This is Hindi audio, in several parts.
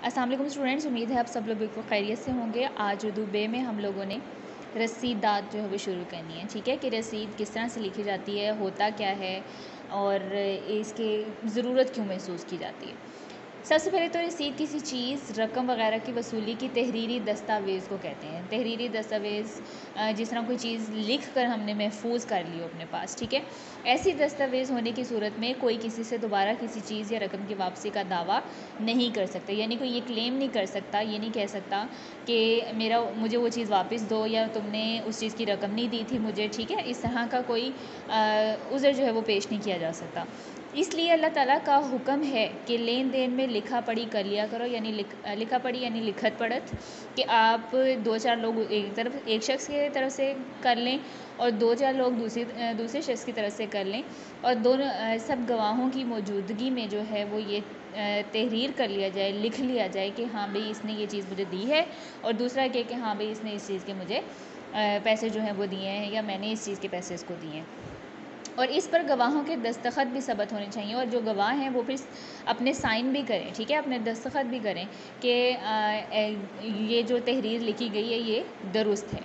अस्सलाम वालेकुम स्टूडेंट्स, उम्मीद है आप सब लोग बिल्कुल खैरियत से होंगे। आज उर्दू बे में हम लोगों ने रसीदात जो है वो शुरू करनी है। ठीक है कि रसीद किस तरह से लिखी जाती है, होता क्या है और इसके ज़रूरत क्यों महसूस की जाती है। सबसे पहले तो रसीद किसी चीज़, रकम वगैरह की वसूली की तहरीरी दस्तावेज़ को कहते हैं। तहरीरी दस्तावेज़ जिस तरह कोई चीज़ लिख कर हमने महफूज कर ली हो अपने पास। ठीक है, ऐसी दस्तावेज़ होने की सूरत में कोई किसी से दोबारा किसी चीज़ या रकम की वापसी का दावा नहीं कर सकता। यानी कोई ये क्लेम नहीं कर सकता, ये नहीं कह सकता कि मुझे वो चीज़ वापस दो या तुमने उस चीज़ की रकम नहीं दी थी मुझे। ठीक है, इस तरह का कोई उज़र जो है वो पेश नहीं किया जा सकता। इसलिए अल्लाह ताला का हुक्म है कि लेन देन में लिखा पढ़ी कर लिया करो, यानी लिखा पढ़ी यानी लिखत पढ़त, कि आप 2-4 लोग एक शख्स की तरफ से कर लें और 2-4 लोग दूसरे शख्स की तरफ से कर लें और दोनों सब गवाहों की मौजूदगी में जो है वो ये तहरीर कर लिया जाए, लिख लिया जाए कि हाँ भाई इसने ये चीज़ मुझे दी है, और दूसरा कहे कि हाँ भाई इसने इस चीज़ के मुझे पैसे जो हैं वो दिए हैं या मैंने इस चीज़ के पैसे इसको दिए हैं। और इस पर गवाहों के दस्तखत भी सबत होने चाहिए, और जो गवाह हैं वो फिर अपने साइन भी करें। ठीक है, अपने दस्तखत भी करें कि ये जो तहरीर लिखी गई है ये दुरुस्त है।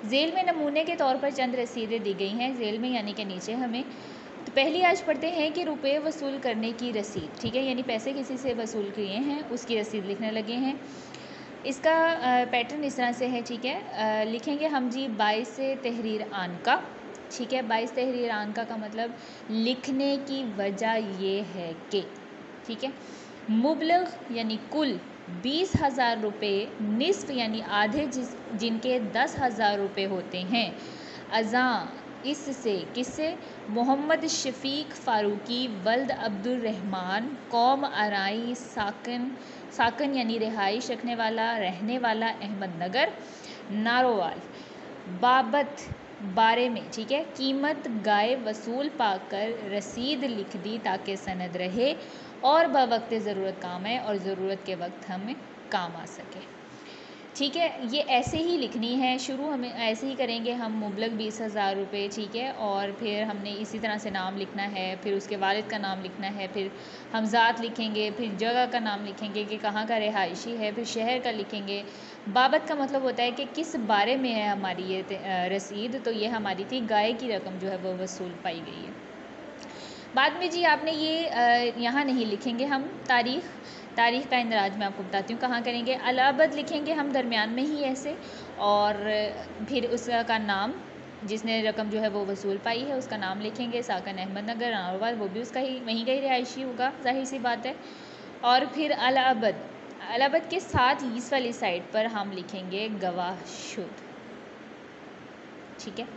झेल में नमूने के तौर पर चंद रसीदें दी गई हैं, झेल में यानी कि नीचे हमें। तो पहली आज पढ़ते हैं कि रुपए वसूल करने की रसीद। ठीक है, यानी पैसे किसी से वसूल किए हैं उसकी रसीद लिखने लगे हैं। इसका पैटर्न इस तरह से है। ठीक है, लिखेंगे हम जी 22 से तहरीर आन का। ठीक है, 22 तहरीर आन का मतलब लिखने की वजह ये है कि, ठीक है, मुबलग यानी कुल 20,000 रुपये, निस्फ यानी आधे जिनके 10,000 रुपये होते हैं, अज़ा इससे किससे, मोहम्मद शफीक फ़ारूकी वल्द अब्दुल रहमान, कौम आराई साकन यानी रिहाइश रखने वाला, रहने वाला अहमद नगर नारोवाल, बाबत बारे में। ठीक है, कीमत गाय वसूल पाकर रसीद लिख दी ताकि सनद रहे और बवक्त ज़रूरत काम आए और ज़रूरत के वक्त हमें काम आ सके। ठीक है, ये ऐसे ही लिखनी है। शुरू हमें ऐसे ही करेंगे हम, मुबलग 20,000 रुपये। ठीक है, और फिर हमने इसी तरह से नाम लिखना है, फिर उसके वालिद का नाम लिखना है, फिर हम ज़ात लिखेंगे, फिर जगह का नाम लिखेंगे कि कहाँ का रिहायशी है, फिर शहर का लिखेंगे। बाबत का मतलब होता है कि किस बारे में है हमारी ये रसीद, तो ये हमारी थी गाय की रकम जो है वो वसूल पाई गई है। बाद में जी आपने ये यहाँ नहीं लिखेंगे हम तारीख़ का इंदराज मैं आपको बताती हूँ कहाँ करेंगे। अलाहाबाद लिखेंगे हम दरमियान में ही ऐसे, और फिर उसका नाम, जिसने रकम जो है वो वसूल पाई है उसका नाम लिखेंगे। साकन अहमद नगर नारोवाल, वो भी उसका ही वहीं का ही रिहायशी होगा, जाहिर सी बात है। और फिर अलाहाबाद के साथ इस वाली साइड पर हम लिखेंगे गवाहशुद। ठीक है,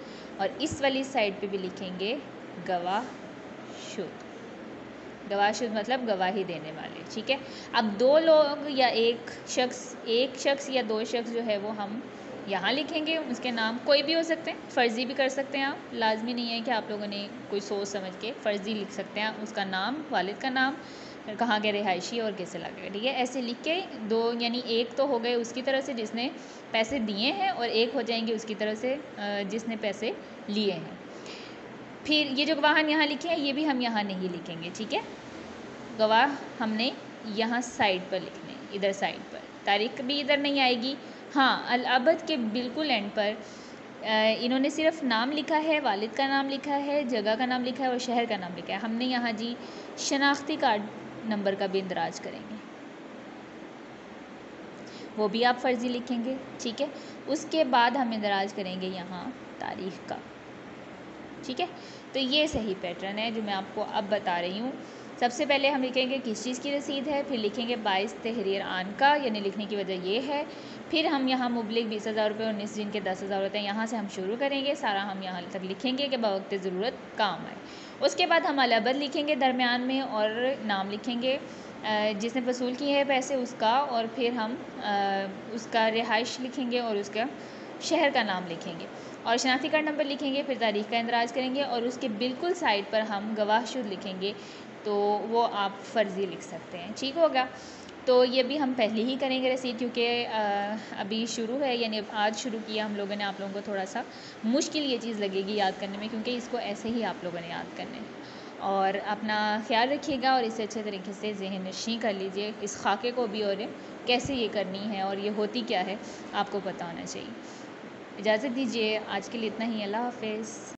और इस वाली साइड पे भी लिखेंगे गवाहशुद मतलब गवाही देने वाले। ठीक है, अब दो लोग या एक शख्स या दो शख्स जो है वो हम यहाँ लिखेंगे, उसके नाम कोई भी हो सकते हैं, फ़र्ज़ी भी कर सकते हैं आप, लाजमी नहीं है कि आप लोगों ने कोई सोच समझ के फ़र्ज़ी लिख सकते हैं। उसका नाम, वालिद का नाम, कहाँ के रिहायशी और किसे लगेगा। ठीक है, ऐसे लिख के दो, यानी एक तो हो गए उसकी तरफ से जिसने पैसे दिए हैं और एक हो जाएंगे उसकी तरफ से जिसने पैसे लिए हैं। फिर ये जो गवाह यहाँ लिखे हैं ये भी हम यहाँ नहीं लिखेंगे। ठीक है, गवाह हमने यहाँ साइड पर लिखने, इधर साइड पर, तारीख भी इधर नहीं आएगी। हाँ, अल-अबद के बिल्कुल एंड पर इन्होंने सिर्फ नाम लिखा है, वालिद का नाम लिखा है, जगह का नाम लिखा है और शहर का नाम लिखा है। हमने यहाँ जी शनाख्ती कार्ड नंबर का भी इंदराज करेंगे, वो भी आप फ़र्ज़ी लिखेंगे। ठीक है, उसके बाद हम इंदराज करेंगे यहाँ तारीख़ का। ठीक है, तो ये सही पैटर्न है जो मैं आपको अब बता रही हूँ। सबसे पहले हम लिखेंगे किस चीज़ की रसीद है, फिर लिखेंगे 22 तहरीर आन का, यानी लिखने की वजह ये है। फिर हम यहाँ मुबलिग 20,000 रुपये और निस्फ जिनके 10,000 होते हैं, यहाँ से हम शुरू करेंगे, सारा हम यहाँ तक लिखेंगे कि बवक्त ज़रूरत काम आए। उसके बाद हम अलाहाबाद लिखेंगे दरमियान में और नाम लिखेंगे जिसने वसूल किए हैं पैसे उसका, और फिर हम उसका रिहाइश लिखेंगे और उसका शहर का नाम लिखेंगे और शनाख्ती कार्ड नंबर लिखेंगे। फिर तारीख़ का इंदराज करेंगे और उसके बिल्कुल साइड पर हम गवाहशुद लिखेंगे, तो वो आप फ़र्ज़ी लिख सकते हैं। ठीक होगा, तो ये भी हम पहले ही करेंगे रसीद, क्योंकि अभी शुरू है, यानी आज शुरू किया हम लोगों ने। आप लोगों को थोड़ा सा मुश्किल ये चीज़ लगेगी याद करने में, क्योंकि इसको ऐसे ही आप लोगों ने याद करना है। और अपना ख्याल रखिएगा और इसे अच्छे तरीके से ज़हन नशीं कर लीजिए इस खाके को भी, और कैसे ये करनी है और ये होती क्या है आपको पता होना चाहिए। इजाज़त दीजिए, आज के लिए इतना ही। अल्लाह हाफ़िज़।